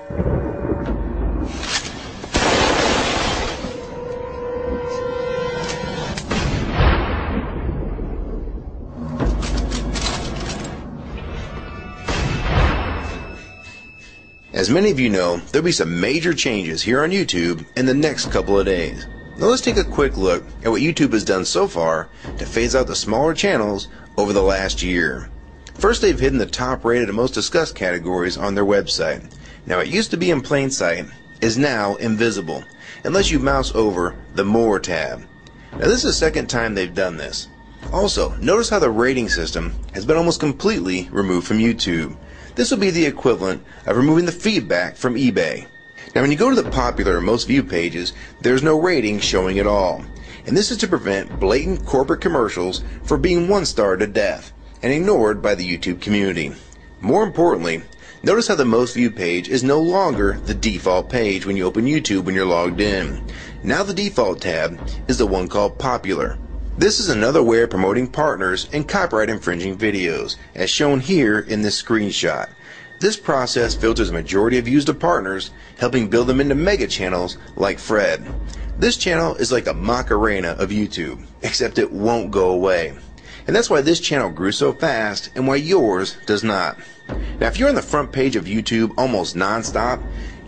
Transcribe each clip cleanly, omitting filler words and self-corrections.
As many of you know, there'll be some major changes here on YouTube in the next couple of days. Now let's take a quick look at what YouTube has done so far to phase out the smaller channels over the last year. First, they've hidden the top rated and most discussed categories on their website. Now it used to be in plain sight, is now invisible, unless you mouse over the More tab. Now this is the second time they've done this. Also, notice how the rating system has been almost completely removed from YouTube. This will be the equivalent of removing the feedback from eBay. Now when you go to the popular or most viewed pages, there's no rating showing at all. And this is to prevent blatant corporate commercials for being one-star to death and ignored by the YouTube community. More importantly, notice how the most viewed page is no longer the default page when you open YouTube when you're logged in. Now the default tab is the one called Popular. This is another way of promoting partners and copyright infringing videos, as shown here in this screenshot. This process filters a majority of views to partners, helping build them into mega channels like Fred. This channel is like a Macarena of YouTube, except it won't go away. And that's why this channel grew so fast and why yours does not. Now if you're on the front page of YouTube almost non-stop,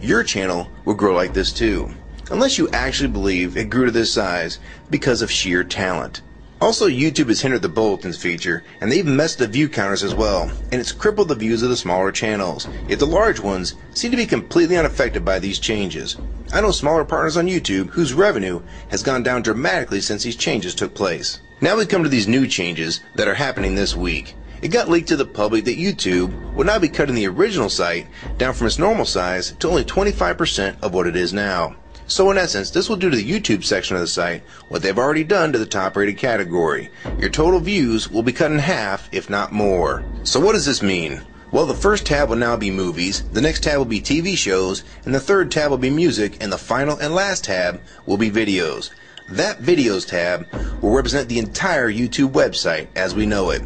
your channel will grow like this too. Unless you actually believe it grew to this size because of sheer talent. Also, YouTube has hindered the bulletins feature, and they've messed the view counters as well, and it's crippled the views of the smaller channels, yet the large ones seem to be completely unaffected by these changes. I know smaller partners on YouTube whose revenue has gone down dramatically since these changes took place. Now we come to these new changes that are happening this week. It got leaked to the public that YouTube will now be cutting the original site down from its normal size to only 25% of what it is now. So in essence, this will do to the YouTube section of the site what they've already done to the top rated category. Your total views will be cut in half, if not more. So what does this mean? Well, the first tab will now be movies, the next tab will be TV shows, and the third tab will be music, and the final and last tab will be videos. That videos tab will represent the entire YouTube website as we know it.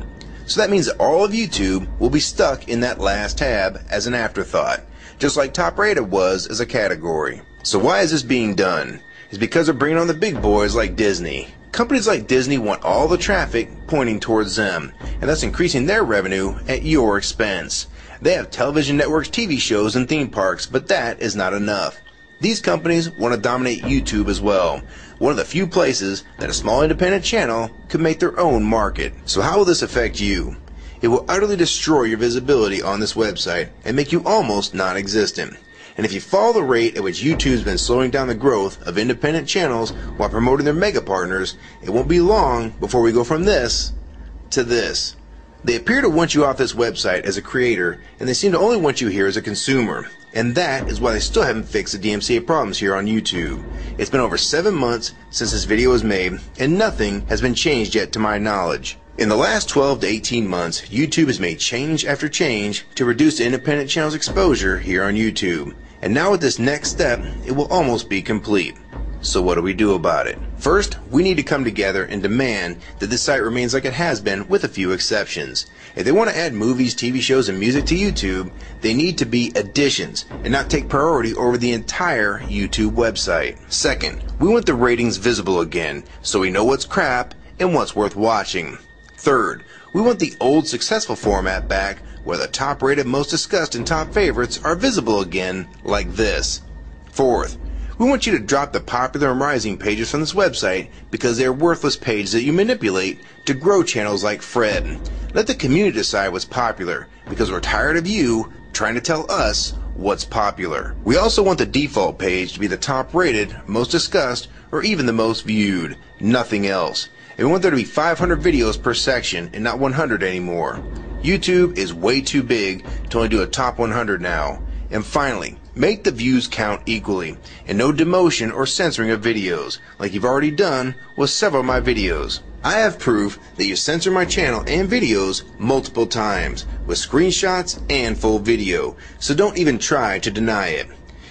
So that means that all of YouTube will be stuck in that last tab as an afterthought, just like top rated was as a category. So why is this being done? It's because they're bringing on the big boys like Disney. Companies like Disney want all the traffic pointing towards them, and thus increasing their revenue at your expense. They have television networks, TV shows, and theme parks, but that is not enough. These companies want to dominate YouTube as well, one of the few places that a small independent channel could make their own market. So how will this affect you? It will utterly destroy your visibility on this website and make you almost non-existent. And if you follow the rate at which YouTube's been slowing down the growth of independent channels while promoting their mega partners, it won't be long before we go from this to this. They appear to want you off this website as a creator, and they seem to only want you here as a consumer. And that is why they still haven't fixed the DMCA problems here on YouTube. It's been over 7 months since this video was made, and nothing has been changed yet to my knowledge. In the last 12 to 18 months, YouTube has made change after change to reduce the independent channel's exposure here on YouTube. And now with this next step, it will almost be complete. So what do we do about it? First, we need to come together and demand that this site remains like it has been with a few exceptions. If they want to add movies, TV shows, and music to YouTube, they need to be additions and not take priority over the entire YouTube website. Second, we want the ratings visible again so we know what's crap and what's worth watching. Third, we want the old successful format back where the top rated, most discussed, and top favorites are visible again like this. Fourth, we want you to drop the popular and rising pages from this website because they are worthless pages that you manipulate to grow channels like Fred. Let the community decide what's popular because we're tired of you trying to tell us what's popular. We also want the default page to be the top rated, most discussed, or even the most viewed. Nothing else. And we want there to be 500 videos per section and not 100 anymore. YouTube is way too big to only do a top 100 now. And finally, make the views count equally, and no demotion or censoring of videos, like you've already done with several of my videos. I have proof that you censor my channel and videos multiple times, with screenshots and full video, so don't even try to deny it.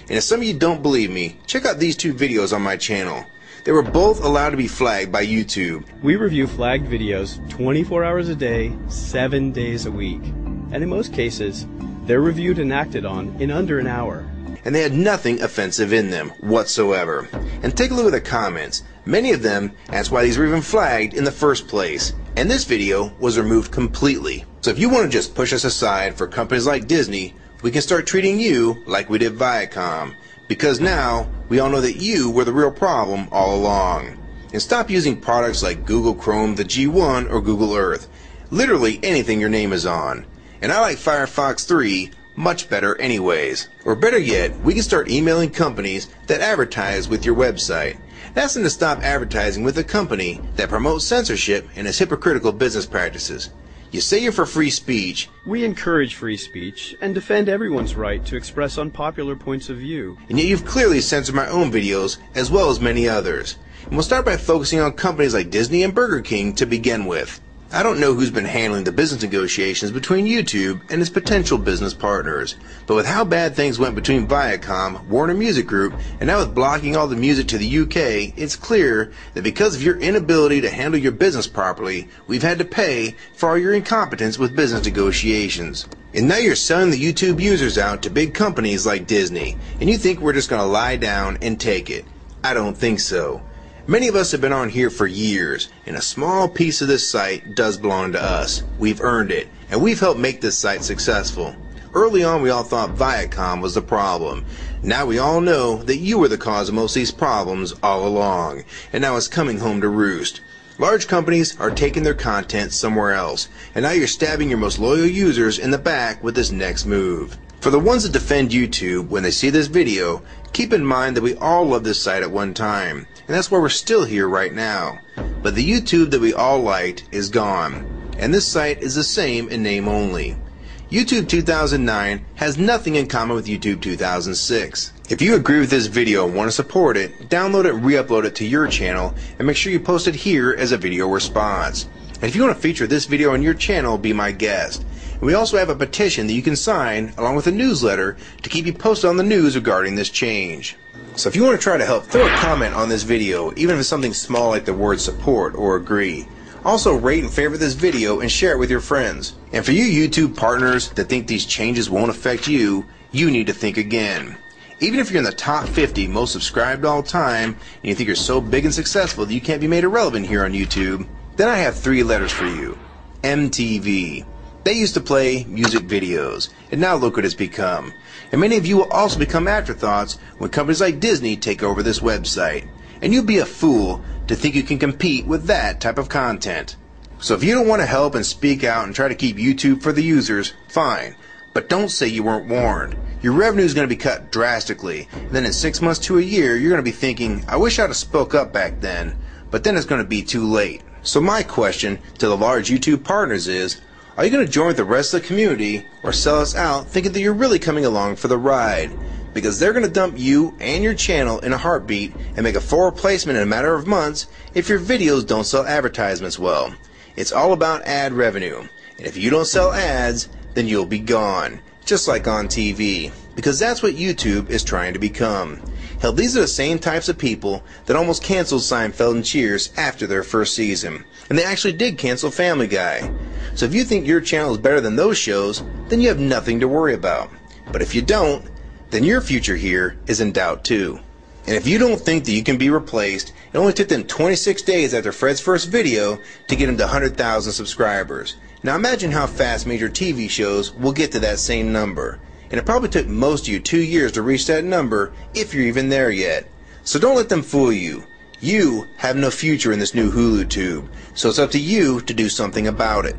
And if some of you don't believe me, check out these two videos on my channel. They were both allowed to be flagged by YouTube. We review flagged videos 24 hours a day, 7 days a week. And in most cases, They're reviewed and acted on in under an hour. And they had nothing offensive in them whatsoever. And take a look at the comments. Many of them asked why these were even flagged in the first place. And this video was removed completely. So if you want to just push us aside for companies like Disney, we can start treating you like we did Viacom. Because now, we all know that you were the real problem all along. And stop using products like Google Chrome, the G1, or Google Earth. Literally anything your name is on. And I like Firefox 3 much better anyways. Or better yet, we can start emailing companies that advertise with your website. Ask them to stop advertising with a company that promotes censorship and has hypocritical business practices. You say you're for free speech. We encourage free speech and defend everyone's right to express unpopular points of view. And yet you've clearly censored my own videos as well as many others. And we'll start by focusing on companies like Disney and Burger King to begin with. I don't know who's been handling the business negotiations between YouTube and its potential business partners, but with how bad things went between Viacom, Warner Music Group, and now with blocking all the music to the UK, it's clear that because of your inability to handle your business properly, we've had to pay for all your incompetence with business negotiations. And now you're selling the YouTube users out to big companies like Disney, and you think we're just going to lie down and take it. I don't think so. Many of us have been on here for years, and a small piece of this site does belong to us. We've earned it, and we've helped make this site successful. Early on, we all thought Viacom was the problem. Now we all know that you were the cause of most of these problems all along, and now it's coming home to roost. Large companies are taking their content somewhere else, and now you're stabbing your most loyal users in the back with this next move. For the ones that defend YouTube when they see this video, keep in mind that we all loved this site at one time, and that's why we're still here right now. But the YouTube that we all liked is gone, and this site is the same in name only. YouTube 2009 has nothing in common with YouTube 2006. If you agree with this video and want to support it, download it and re-upload it to your channel, and make sure you post it here as a video response. And if you want to feature this video on your channel, be my guest. And we also have a petition that you can sign along with a newsletter to keep you posted on the news regarding this change. So if you want to try to help, throw a comment on this video, even if it's something small like the word support or agree. Also rate and favorite this video and share it with your friends. And for you YouTube partners that think these changes won't affect you, you need to think again. Even if you're in the top 50 most subscribed all time, and you think you're so big and successful that you can't be made irrelevant here on YouTube, then I have 3 letters for you. MTV. They used to play music videos, and now look what it's become. And many of you will also become afterthoughts when companies like Disney take over this website. And you'd be a fool to think you can compete with that type of content. So if you don't want to help and speak out and try to keep YouTube for the users, fine. But don't say you weren't warned. Your revenue is going to be cut drastically, and then in 6 months to a year, you're going to be thinking, I wish I'd have spoke up back then. But then it's going to be too late. So my question to the large YouTube partners is, are you going to join with the rest of the community or sell us out thinking that you're really coming along for the ride? Because they're going to dump you and your channel in a heartbeat and make a full replacement in a matter of months if your videos don't sell advertisements well. It's all about ad revenue. And if you don't sell ads, then you'll be gone. Just like on TV. Because that's what YouTube is trying to become. Hell, these are the same types of people that almost canceled Seinfeld and Cheers after their first season. And they actually did cancel Family Guy. So if you think your channel is better than those shows, then you have nothing to worry about. But if you don't, then your future here is in doubt too. And if you don't think that you can be replaced, it only took them 26 days after Fred's first video to get him to 100,000 subscribers. Now imagine how fast major TV shows will get to that same number. And it probably took most of you 2 years to reach that number, if you're even there yet. So don't let them fool you. You have no future in this new Hulu tube, so it's up to you to do something about it.